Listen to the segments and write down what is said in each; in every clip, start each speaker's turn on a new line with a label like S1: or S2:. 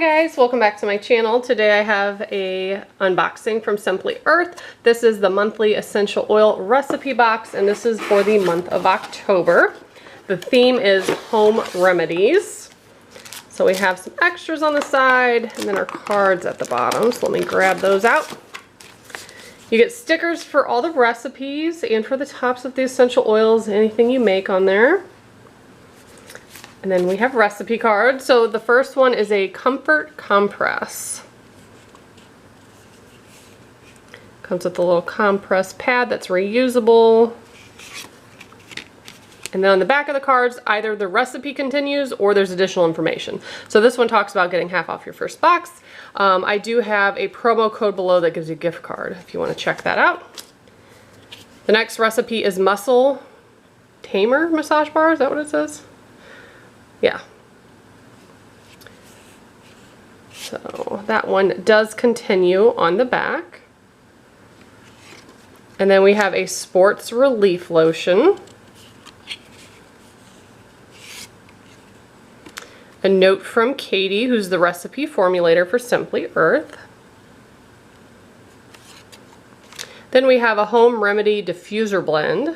S1: guys, welcome back to my channel. Today I have a unboxing from Simply Earth. This is the monthly essential oil recipe box, and this is for the month of October. The theme is home remedies. So we have some extras on the side and then our cards at the bottom. So let me grab those out. You get stickers for all the recipes and for the tops of the essential oils, anything you make on there. And then we have recipe cards. So the first one is a comfort compress. Comes with a little compress pad that's reusable. And then on the back of the cards, either the recipe continues or there's additional information. So this one talks about getting half off your first box. I do have a promo code below that gives you a gift card if you want to check that out. The next recipe is Muscle Tamer Massage Bar. Is that what it says? Yeah. So that one does continue on the back. And then we have a Sports Relief Lotion. A note from Katie, who's the recipe formulator for Simply Earth. Then we have a Home Remedy Diffuser Blend.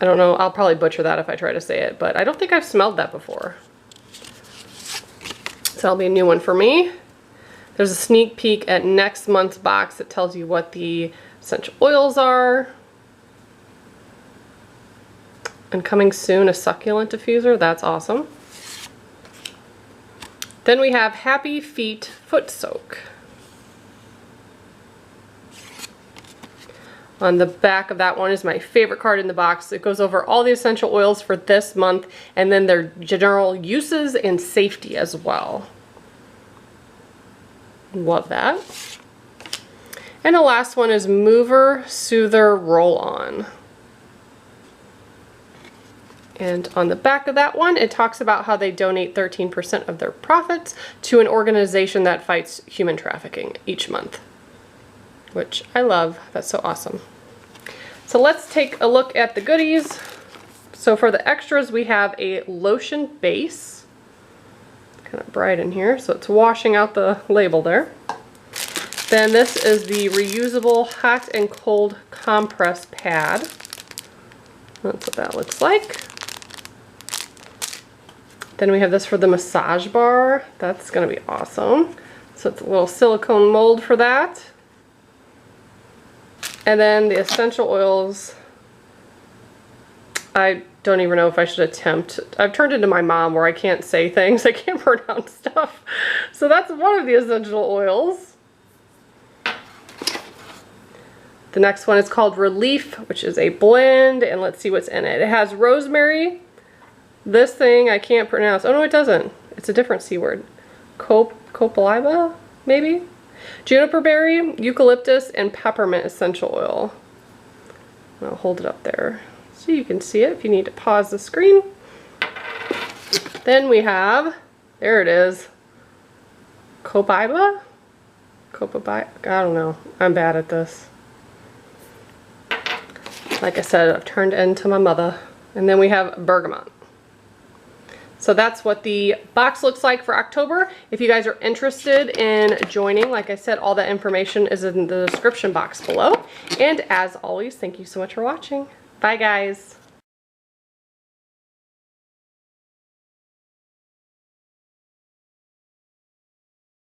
S1: I don't know, I'll probably butcher that if I try to say it, but I don't think I've smelled that before. So that'll be a new one for me. There's a sneak peek at next month's box that tells you what the essential oils are. And coming soon, a succulent diffuser. That's awesome. Then we have Happy Feet Foot Soak. On the back of that one is my favorite card in the box. It goes over all the essential oils for this month and then their general uses and safety as well. Love that. And the last one is Mover Soother Roll-On. And on the back of that one, it talks about how they donate 13% of their profits to an organization that fights human trafficking each month, which I love. That's so awesome. So let's take a look at the goodies. So for the extras, we have a lotion base. Kind of bright in here, so it's washing out the label there. Then this is the reusable hot and cold compress pad. That's what that looks like. Then we have this for the massage bar. That's going to be awesome. So it's a little silicone mold for that. And then the essential oils, I don't even know if I should attempt. I've turned into my mom where I can't say things. I can't pronounce stuff. So that's one of the essential oils. The next one is called Relief, which is a blend. And let's see what's in it. It has rosemary. This thing I can't pronounce. Oh no, it doesn't. It's a different C word. Copaiba, maybe? Juniper berry, eucalyptus, and peppermint essential oil. I'll hold it up there so you can see it if you need to pause the screen. Then we have, there it is, Copaiba? I don't know. I'm bad at this. Like I said, I've turned into my mother. And then we have bergamot. So that's what the box looks like for October. If you guys are interested in joining, like I said, all that information is in the description box below. And as always, thank you so much for watching. Bye guys.